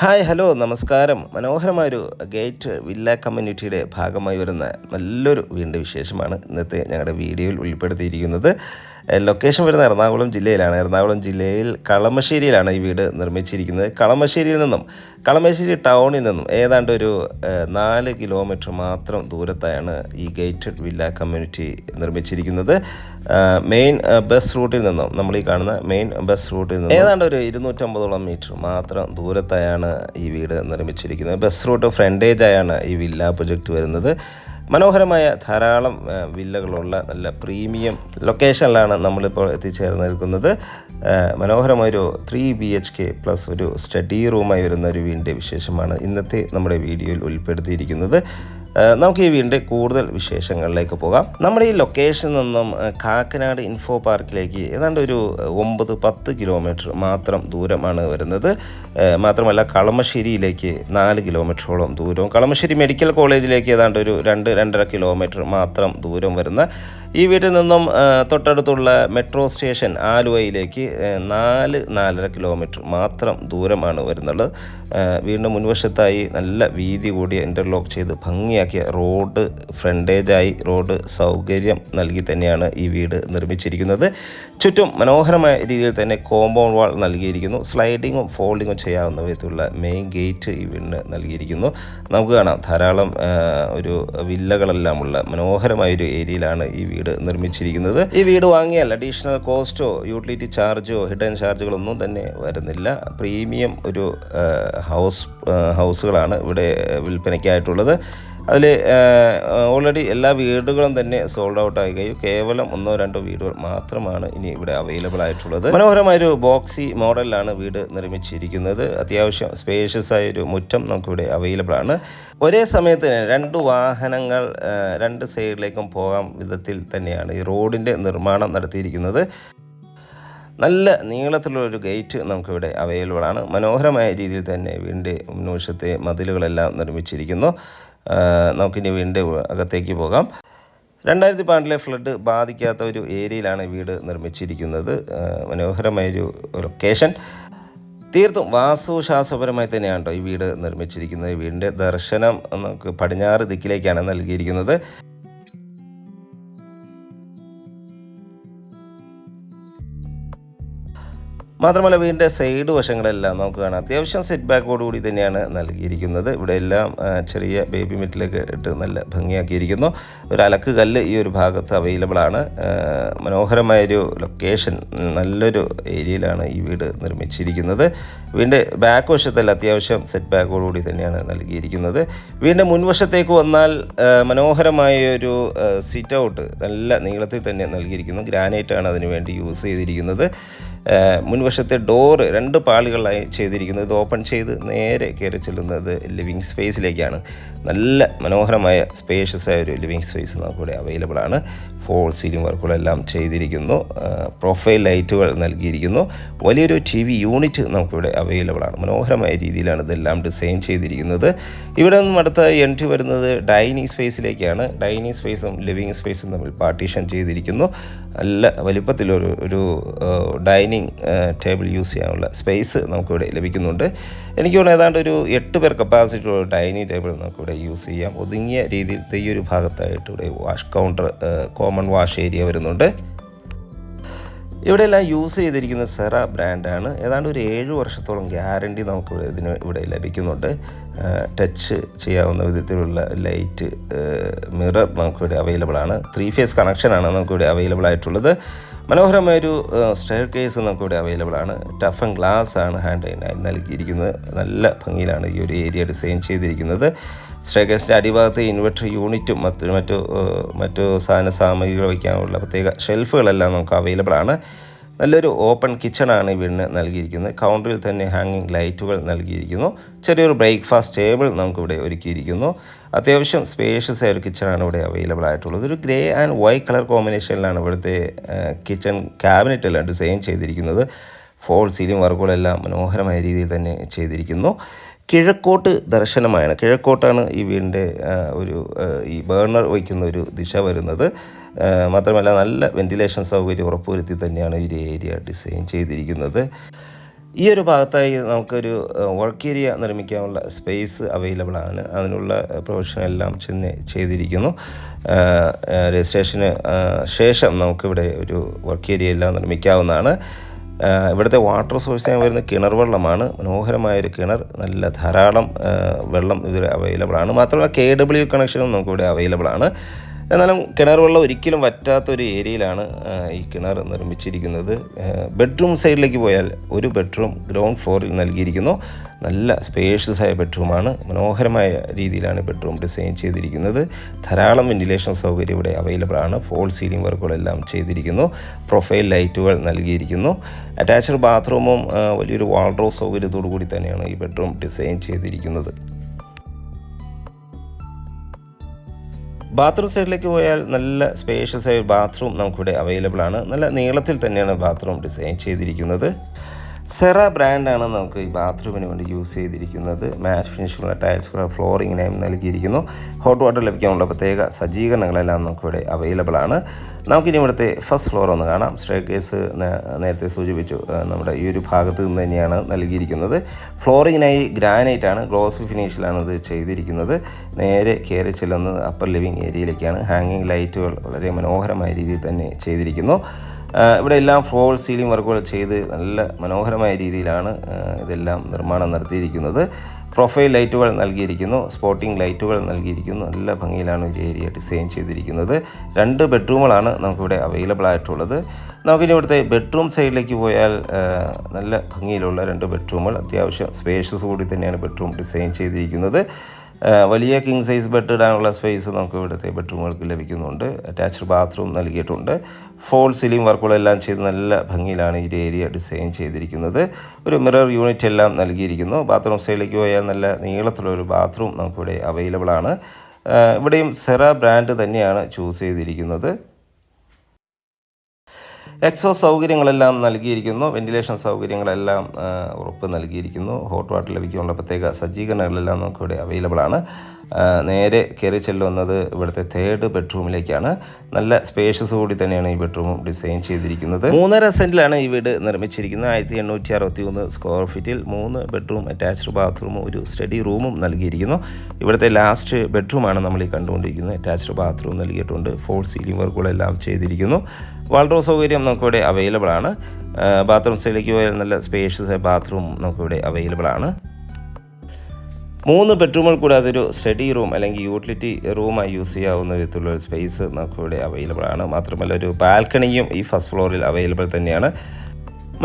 Hi hello നമസ്കാരം. മനോഹരമായൊരു gate villa കമ്മ്യൂണിറ്റിയുടെ ഭാഗമായി വരുന്ന നല്ലൊരു വീടിൻ്റെ വിശേഷമാണ് ഇന്നത്തെ ഞങ്ങളുടെ വീഡിയോയിൽ ഉൾപ്പെടുത്തിയിരിക്കുന്നത്. ലൊക്കേഷൻ വരുന്ന എറണാകുളം ജില്ലയിലാണ്. എറണാകുളം ജില്ലയിൽ കളമശ്ശേരിയിലാണ് ഈ വീട് നിർമ്മിച്ചിരിക്കുന്നത്. കളമശ്ശേരി ടൗണിൽ നിന്നും ഏതാണ്ട് ഒരു 4 കിലോമീറ്റർ മാത്രം ദൂരത്തായാണ് ഈ ഗേറ്റഡ് വില്ല കമ്മ്യൂണിറ്റി നിർമ്മിച്ചിരിക്കുന്നത്. മെയിൻ ബസ് റൂട്ടിൽ നിന്നും നമ്മൾ ഈ കാണുന്ന മെയിൻ ബസ് റൂട്ടിൽ നിന്നും ഏതാണ്ട് ഒരു 250ഓളം മീറ്റർ മാത്രം ദൂരത്തായാണ് ഈ വീട് നിർമ്മിച്ചിരിക്കുന്നത്. ബസ് റൂട്ട് ഫ്രണ്ടേജായാണ് ഈ വില്ല പ്രൊജക്റ്റ് വരുന്നത്. മനോഹരമായ ധാരാളം വില്ലകളുള്ള നല്ല പ്രീമിയം ലൊക്കേഷനിലാണ് നമ്മളിപ്പോൾ എത്തിച്ചേർന്ന് നിൽക്കുന്നത്. മനോഹരമായൊരു 3 BHK പ്ലസ് ഒരു സ്റ്റഡി റൂമായി വരുന്ന ഒരു വീടിൻ്റെ വിശേഷമാണ് ഇന്നത്തെ നമ്മുടെ വീഡിയോയിൽ ഉൾപ്പെടുത്തിയിരിക്കുന്നത്. നമുക്ക് ഈ വീടിൻ്റെ കൂടുതൽ വിശേഷങ്ങളിലേക്ക് പോകാം. നമ്മുടെ ഈ ലൊക്കേഷനിൽ നിന്നും കാക്കനാട് ഇൻഫോ പാർക്കിലേക്ക് ഏതാണ്ട് ഒരു 9-10 കിലോമീറ്റർ മാത്രം ദൂരമാണ് വരുന്നത്. മാത്രമല്ല കളമശ്ശേരിയിലേക്ക് 4 കിലോമീറ്ററോളം ദൂരവും, കളമശ്ശേരി മെഡിക്കൽ കോളേജിലേക്ക് ഏതാണ്ട് ഒരു 2-2.5 കിലോമീറ്റർ മാത്രം ദൂരം വരുന്ന ഈ വീട്ടിൽ നിന്നും തൊട്ടടുത്തുള്ള മെട്രോ സ്റ്റേഷൻ ആലുവയിലേക്ക് 4-4.5 കിലോമീറ്റർ മാത്രം ദൂരമാണ് വരുന്നത്. വീടിൻ്റെ മുൻവശത്തായി നല്ല വീതി കൂടിയ ഇൻ്റർലോക്ക് ചെയ്ത് ഭംഗിയാക്കിയ റോഡ് ഫ്രണ്ടേജായി റോഡ് സൗകര്യം നൽകി തന്നെയാണ് ഈ വീട് നിർമ്മിച്ചിരിക്കുന്നത്. ചുറ്റും മനോഹരമായ രീതിയിൽ തന്നെ കോമ്പൗണ്ട് വാൾ നൽകിയിരിക്കുന്നു. സ്ലൈഡിങ്ങും ഫോൾഡിങ്ങും ചെയ്യാവുന്ന വിധത്തിലുള്ള മെയിൻ ഗേറ്റ് ഈ വീടിന് നൽകിയിരിക്കുന്നു. നമുക്ക് കാണാം ധാരാളം ഒരു വില്ലകളെല്ലാമുള്ള മനോഹരമായൊരു ഏരിയയിലാണ് ഈ വീട് നിർമ്മിച്ചിരിക്കുന്നത്. ഈ വീട് വാങ്ങിയാൽ അഡീഷണൽ കോസ്റ്റോ യൂട്ടിലിറ്റി ചാർജോ ഹിഡൻ ചാർജുകളൊന്നും തന്നെ വരുന്നില്ല. പ്രീമിയം ഒരു ഹൗസുകളാണ് ഇവിടെ വിൽപ്പനയ്ക്കായിട്ടുള്ളത്. അതിൽ ഓൾറെഡി എല്ലാ വീടുകളും തന്നെ സോൾഡ് ഔട്ട് ആയി കഴിയും. കേവലം 1-2 വീടുകൾ മാത്രമാണ് ഇനി ഇവിടെ അവൈലബിൾ ആയിട്ടുള്ളത്. മനോഹരമായൊരു ബോക്സി മോഡലിലാണ് വീട് നിർമ്മിച്ചിരിക്കുന്നത്. അത്യാവശ്യം സ്പേഷ്യസ് ആയൊരു മുറ്റം നമുക്കിവിടെ അവൈലബിൾ ആണ്. ഒരേ സമയത്ത് 2 വാഹനങ്ങൾ 2 സൈഡിലേക്കും പോകാൻ വിധത്തിൽ തന്നെയാണ് ഈ റോഡിൻ്റെ നിർമ്മാണം നടത്തിയിരിക്കുന്നത്. നല്ല നീളത്തിലുള്ളൊരു ഗേറ്റ് നമുക്കിവിടെ അവൈലബിൾ ആണ്. മനോഹരമായ രീതിയിൽ തന്നെ വീടിൻ്റെ മുൻവശത്തെ മതിലുകളെല്ലാം നിർമ്മിച്ചിരിക്കുന്നു. നമുക്കിനി വീടിൻ്റെ അകത്തേക്ക് പോകാം. 2012 ഫ്ലഡ് ബാധിക്കാത്ത ഒരു ഏരിയയിലാണ് വീട് നിർമ്മിച്ചിരിക്കുന്നത്. മനോഹരമായൊരു ലൊക്കേഷൻ. തീർത്തും വാസ്തുശാസ്ത്രപരമായി തന്നെയാണ് ഈ വീട് നിർമ്മിച്ചിരിക്കുന്നത്. വീടിൻ്റെ ദർശനം നമുക്ക് പടിഞ്ഞാറ് ദിക്കിലേക്കാണ് നൽകിയിരിക്കുന്നത്. മാത്രമല്ല വീടിൻ്റെ സൈഡ് വശങ്ങളെല്ലാം നമുക്ക് കാണാം അത്യാവശ്യം സെറ്റ് ബാക്കോടുകൂടി തന്നെയാണ് നൽകിയിരിക്കുന്നത്. ഇവിടെ എല്ലാം ചെറിയ ബേബി മെറ്റിലൊക്കെ ഇട്ട് നല്ല ഭംഗിയാക്കിയിരിക്കുന്നു. ഒരു അലക്ക് കല്ല് ഈ ഒരു ഭാഗത്ത് അവൈലബിൾ ആണ്. മനോഹരമായൊരു ലൊക്കേഷൻ, നല്ലൊരു ഏരിയയിലാണ് ഈ വീട് നിർമ്മിച്ചിരിക്കുന്നത്. വീടിൻ്റെ ബാക്ക് വശത്തല്ല അത്യാവശ്യം സെറ്റ് ബാക്കോടുകൂടി തന്നെയാണ് നൽകിയിരിക്കുന്നത്. വീടിൻ്റെ മുൻവശത്തേക്ക് വന്നാൽ മനോഹരമായൊരു സിറ്റ് ഔട്ട് നല്ല നീളത്തിൽ തന്നെ നൽകിയിരിക്കുന്നു. ഗ്രാനൈറ്റാണ് അതിനു വേണ്ടി യൂസ് ചെയ്തിരിക്കുന്നത്. മുൻവശത്തെ ഡോറ് 2 പാളികളായി ചെയ്തിരിക്കുന്നത്. ഇത് ഓപ്പൺ ചെയ്ത് നേരെ കയറി ചെല്ലുന്നത് ലിവിങ് സ്പേസിലേക്കാണ്. നല്ല മനോഹരമായ സ്പേഷ്യസ് ആയ ഒരു ലിവിങ് സ്പേസ് നമുക്കിവിടെ അവൈലബിൾ ആണ്. ഫോൾ സീലിംഗ് വർക്കുകളെല്ലാം ചെയ്തിരിക്കുന്നു. പ്രൊഫൈൽ ലൈറ്റുകൾ നൽകിയിരിക്കുന്നു. വലിയൊരു TV യൂണിറ്റ് നമുക്കിവിടെ അവൈലബിൾ ആണ്. മനോഹരമായ രീതിയിലാണ് ഇതെല്ലാം ഡിസൈൻ ചെയ്തിരിക്കുന്നത്. ഇവിടെ നിന്നും അടുത്ത എൻട്രി വരുന്നത് ഡൈനിങ് സ്പേസിലേക്കാണ്. ഡൈനിങ് സ്പേസും ലിവിങ് സ്പേസും തമ്മിൽ പാർട്ടീഷൻ ചെയ്തിരിക്കുന്നു. നല്ല വലിപ്പത്തിലൊരു ഡൈനിങ് ടേബിൾ യൂസ് ചെയ്യാനുള്ള സ്പേസ് നമുക്കിവിടെ ലഭിക്കുന്നുണ്ട്. എനിക്ക് തോന്നുന്നു ഏതാണ്ട് ഒരു 8 പേർ കപ്പാസിറ്റി ഉള്ള ഡൈനിങ് ടേബിൾ നമുക്കിവിടെ യൂസ് ചെയ്യാം. ഒതുങ്ങിയ രീതിയിൽ ഈ ഒരു ഭാഗത്തായിട്ട് ഇവിടെ wash counter, common wash area വരുന്നുണ്ട്. ഇവിടെയെല്ലാം യൂസ് ചെയ്തിരിക്കുന്ന സെറ ബ്രാൻഡാണ്. ഏതാണ്ട് ഒരു 7 വർഷത്തോളം ഗ്യാരണ്ടി നമുക്ക് ഇവിടെ ലഭിക്കുന്നുണ്ട്. ടച്ച് ചെയ്യാവുന്ന വിധത്തിലുള്ള ലൈറ്റ്, മിറർ നമുക്കിവിടെ അവൈലബിൾ ആണ്. 3 ഫേസ് കണക്ഷനാണ് നമുക്കിവിടെ അവൈലബിൾ ആയിട്ടുള്ളത്. മനോഹരമായൊരു സ്റ്റെയർ കേസ് നമുക്കിവിടെ അവൈലബിൾ ആണ്. ടഫ് ആൻഡ് ഗ്ലാസ് ആണ് ഹാൻഡ് റൈനായി നൽകിയിരിക്കുന്നത്. നല്ല ഭംഗിയിലാണ് ഈ ഒരു ഏരിയ ഡിസൈൻ ചെയ്തിരിക്കുന്നത്. സ്റ്റെയർ കേസിൻ്റെ അടിഭാഗത്ത് ഇൻവെർട്ടർ യൂണിറ്റും മറ്റു സാധന സാമഗ്രികൾ വയ്ക്കാനുള്ള പ്രത്യേക ഷെൽഫുകളെല്ലാം നമുക്ക് അവൈലബിൾ ആണ്. നല്ലൊരു ഓപ്പൺ കിച്ചണാണ് ഈ വീടിന് നൽകിയിരിക്കുന്നത്. കൗണ്ടറിൽ തന്നെ ഹാങ്ങിങ് ലൈറ്റുകൾ നൽകിയിരിക്കുന്നു. ചെറിയൊരു ബ്രേക്ക്ഫാസ്റ്റ് ടേബിൾ നമുക്കിവിടെ ഒരുക്കിയിരിക്കുന്നു. അത്യാവശ്യം സ്പേഷ്യസ് ആയ ഒരു കിച്ചണാണ് ഇവിടെ അവൈലബിൾ ആയിട്ടുള്ളത്. ഒരു ഗ്രേ ആൻഡ് വൈറ്റ് കളർ കോമ്പിനേഷനിലാണ് ഇവിടുത്തെ കിച്ചൺ ക്യാബിനറ്റ് എല്ലാം ഡിസൈൻ ചെയ്തിരിക്കുന്നത്. ഫോൾ സീലിംഗ് വർക്കുകളെല്ലാം മനോഹരമായ രീതിയിൽ തന്നെ ചെയ്തിരിക്കുന്നു. കിഴക്കോട്ട് ദർശനമാണ്. കിഴക്കോട്ടാണ് ഈ വീടിൻ്റെ ഈ ബേർണർ വയ്ക്കുന്ന ഒരു ദിശ വരുന്നത്. മാത്രമല്ല നല്ല വെന്റിലേഷൻ സൗകര്യം ഉറപ്പുവരുത്തി തന്നെയാണ് ഈ ഏരിയ ഡിസൈൻ ചെയ്തിരിക്കുന്നത്. ഈ ഒരു ഭാഗത്തായി നമുക്കൊരു വർക്ക് ഏരിയ നിർമ്മിക്കാനുള്ള സ്പേസ് അവൈലബിൾ ആണ്. അതിനുള്ള പ്രൊവിഷൻ എല്ലാം ചെയ്തിരിക്കുന്നു. രജിസ്ട്രേഷന് ശേഷം നമുക്കിവിടെ ഒരു വർക്ക് ഏരിയ എല്ലാം നിർമ്മിക്കാവുന്നതാണ്. ഇവിടുത്തെ വാട്ടർ സോഴ്സിനായി വരുന്ന കിണർ വെള്ളമാണ്. മനോഹരമായൊരു കിണർ, നല്ല ധാരാളം വെള്ളം ഇതിൽ അവൈലബിൾ ആണ്. മാത്രമല്ല KW കണക്ഷനും നമുക്കിവിടെ അവൈലബിൾ ആണ്. എന്നാലും കിണർ വെള്ളം ഒരിക്കലും വറ്റാത്തൊരു ഏരിയയിലാണ് ഈ കിണർ നിർമ്മിച്ചിരിക്കുന്നത്. ബെഡ്റൂം സൈഡിലേക്ക് പോയാൽ ഒരു ബെഡ്റൂം ഗ്രൗണ്ട് ഫ്ലോറിൽ നൽകിയിരിക്കുന്നു. നല്ല സ്പേഷ്യസ് ആയ ബെഡ്റൂമാണ്. മനോഹരമായ രീതിയിലാണ് ബെഡ്റൂം ഡിസൈൻ ചെയ്തിരിക്കുന്നത്. ധാരാളം വെന്റിലേഷൻ സൗകര്യം ഇവിടെ അവൈലബിൾ ആണ്. ഫോൾ സീലിംഗ് വർക്കുകളെല്ലാം ചെയ്തിരിക്കുന്നു. പ്രൊഫൈൽ ലൈറ്റുകൾ നൽകിയിരിക്കുന്നു. അറ്റാച്ച്ഡ് ബാത്റൂമും വലിയൊരു വാൾഡ്രോബ് സൗകര്യത്തോടു കൂടി തന്നെയാണ് ഈ ബെഡ്റൂം ഡിസൈൻ ചെയ്തിരിക്കുന്നത്. ബാത്റൂം സൈഡിലേക്ക് പോയാൽ നല്ല സ്പേഷ്യസ് ആയ ബാത്റൂം നമുക്കിവിടെ അവൈലബിൾ ആണ്. നല്ല നീളത്തിൽ തന്നെയാണ് ബാത്റൂം ഡിസൈൻ ചെയ്തിരിക്കുന്നത്. സെറ ബ്രാൻഡാണ് നമുക്ക് ഈ ബാത്റൂമിന് വേണ്ടി യൂസ് ചെയ്തിരിക്കുന്നത്. മാറ്റ് ഫിനിഷിലുള്ള ടൈൽസുകൾ ഫ്ലോറിങ്ങിനായും നൽകിയിരിക്കുന്നു. ഹോട്ട് വാട്ടർ ലഭിക്കാനുള്ള പ്രത്യേക സജ്ജീകരണങ്ങളെല്ലാം നമുക്കിവിടെ അവൈലബിൾ ആണ്. നമുക്കിനി ഇവിടുത്തെ ഫസ്റ്റ് ഫ്ലോർ ഒന്ന് കാണാം. സ്റ്റെയർകേസ് നേരത്തെ സൂചിപ്പിച്ചു, നമ്മുടെ ഈ ഒരു ഭാഗത്ത് നിന്ന് തന്നെയാണ് നൽകിയിരിക്കുന്നത്. ഫ്ലോറിങ്ങിനായി ഗ്രാനൈറ്റ് ആണ്, ഗ്ലോസി ഫിനിഷിലാണ് ഇത് ചെയ്തിരിക്കുന്നത്. നേരെ കയറി ചെല്ലുന്നത് അപ്പർ ലിവിങ് ഏരിയയിലേക്കാണ്. ഹാങ്ങിങ് ലൈറ്റുകൾ വളരെ മനോഹരമായ രീതിയിൽ തന്നെ ചെയ്തിരിക്കുന്നു. ഇവിടെ എല്ലാം ഫോൾ സീലിംഗ് വർക്കുകൾ ചെയ്ത് നല്ല മനോഹരമായ രീതിയിലാണ് ഇതെല്ലാം നിർമ്മാണം നടത്തിയിരിക്കുന്നത്. പ്രൊഫൈൽ ലൈറ്റുകൾ നൽകിയിരിക്കുന്നു, സ്പോട്ടിംഗ് ലൈറ്റുകൾ നൽകിയിരിക്കുന്നു. നല്ല ഭംഗിയിലാണ് ഒരു ഏരിയ ഡിസൈൻ ചെയ്തിരിക്കുന്നത്. 2 ബെഡ്റൂമുകളാണ് നമുക്കിവിടെ അവൈലബിൾ ആയിട്ടുള്ളത്. നമുക്കിനി ഇവിടുത്തെ ബെഡ്റൂം സൈഡിലേക്ക് പോയാൽ നല്ല ഭംഗിയിലുള്ള 2 ബെഡ്റൂമുകൾ, അത്യാവശ്യം സ്പേഷ്യസ് കൂടി തന്നെയാണ് ബെഡ്റൂം ഡിസൈൻ ചെയ്തിരിക്കുന്നത്. വലിയ കിങ് സൈസ് ബെഡ് ഇടാനുള്ള സ്പേസ് നമുക്ക് ഇവിടുത്തെ ബെഡ്റൂമുകൾക്ക് ലഭിക്കുന്നുണ്ട്. അറ്റാച്ച്ഡ് ബാത്റൂം നൽകിയിട്ടുണ്ട്. ഫോൾ സീലിംഗ് വർക്കുകളെല്ലാം ചെയ്ത് നല്ല ഭംഗിയിലാണ് ഈ ഏരിയ ഡിസൈൻ ചെയ്തിരിക്കുന്നത്. ഒരു മിറർ യൂണിറ്റ് എല്ലാം നൽകിയിരിക്കുന്നു. ബാത്റൂം സൈഡിലേക്ക് പോയാൽ നല്ല നീളത്തിലൊരു ബാത്റൂം നമുക്കിവിടെ അവൈലബിൾ ആണ്. ഇവിടെയും സെറ ബ്രാൻഡ് തന്നെയാണ് ചൂസ് ചെയ്തിരിക്കുന്നത്. എക്സോസ് സൗകര്യങ്ങളെല്ലാം നൽകിയിരിക്കുന്നു. വെന്റിലേഷൻ സൗകര്യങ്ങളെല്ലാം ഉറപ്പ് നൽകിയിരിക്കുന്നു. ഹോട്ട് വാട്ടർ ലഭിക്കാനുള്ള പ്രത്യേക സജ്ജീകരണങ്ങളെല്ലാം നമുക്കിവിടെ അവൈലബിൾ ആണ്. നേരെ കയറി ചെല്ലുന്നത് ഇവിടുത്തെ 3rd ബെഡ്റൂമിലേക്കാണ്. നല്ല സ്പേഷ്യസ് കൂടി തന്നെയാണ് ഈ ബെഡ്റൂമും ഡിസൈൻ ചെയ്തിരിക്കുന്നത്. 3.5 സെൻറ്റിലാണ് ഈ വീട് നിർമ്മിച്ചിരിക്കുന്നത്. 1863 സ്ക്വയർ ഫീറ്റിൽ 3 ബെഡ്റൂം, അറ്റാച്ച്ഡ് ബാത്റൂമും ഒരു സ്റ്റഡി റൂമും നൽകിയിരിക്കുന്നു. ഇവിടുത്തെ ലാസ്റ്റ് ബെഡ്റൂമാണ് നമ്മൾ ഈ കണ്ടുകൊണ്ടിരിക്കുന്നത്. അറ്റാച്ച്ഡ് ബാത്റൂം നൽകിയിട്ടുണ്ട്. ഫോൾ സീലിംഗ് വർക്കുകളെല്ലാം ചെയ്തിരിക്കുന്നു. വാൾഡ്രോബ് സൗകര്യം നമുക്കിവിടെ അവൈലബിൾ ആണ്. ബാത്റൂം സൈഡിലേക്ക് പോയാൽ നല്ല സ്പേഷ്യസ് ബാത്റൂം നമുക്കിവിടെ അവൈലബിൾ ആണ്. 3 ബെഡ്റൂമുകൾ കൂടാതെ ഒരു സ്റ്റഡി റൂം അല്ലെങ്കിൽ യൂട്ടിലിറ്റി റൂമായി യൂസ് ചെയ്യാവുന്ന വിധത്തിലുള്ള ഒരു സ്പേസ് നമുക്കിവിടെ അവൈലബിൾ ആണ്. മാത്രമല്ല ഒരു ബാൽക്കണിയും ഈ ഫസ്റ്റ് ഫ്ലോറിൽ അവൈലബിൾ തന്നെയാണ്.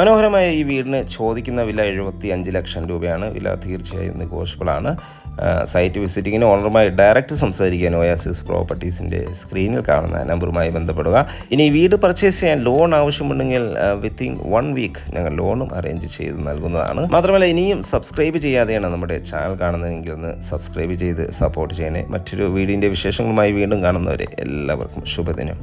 മനോഹരമായ ഈ വീടിന് ചോദിക്കുന്ന വില 75 ലക്ഷം രൂപയാണ്. വില തീർച്ചയായും നെഗോഷ്യബിൾ ആണ്. സൈറ്റ് വിസിറ്റിങ്ങിന് ഓണറുമായി ഡയറക്റ്റ് സംസാരിക്കാൻ ഒയാസിസ് പ്രോപ്പർട്ടീസിൻ്റെ സ്ക്രീനിൽ കാണുന്ന നമ്പറുമായി ബന്ധപ്പെടുക. ഇനി വീട് പർച്ചേസ് ചെയ്യാൻ ലോൺ ആവശ്യമുണ്ടെങ്കിൽ വിത്തിൻ 1 വീക്ക് ഞങ്ങൾ ലോണും അറേഞ്ച് ചെയ്ത് നൽകുന്നതാണ്. മാത്രമല്ല ഇനിയും സബ്സ്ക്രൈബ് ചെയ്യാതെയാണ് നമ്മുടെ ചാനൽ കാണുന്നതെങ്കിൽ ഒന്ന് സബ്സ്ക്രൈബ് ചെയ്ത് സപ്പോർട്ട് ചെയ്യണേ. മറ്റൊരു വീടിൻ്റെ വിശേഷങ്ങളുമായി വീണ്ടും കാണുന്നവരെ എല്ലാവർക്കും ശുഭദിനം.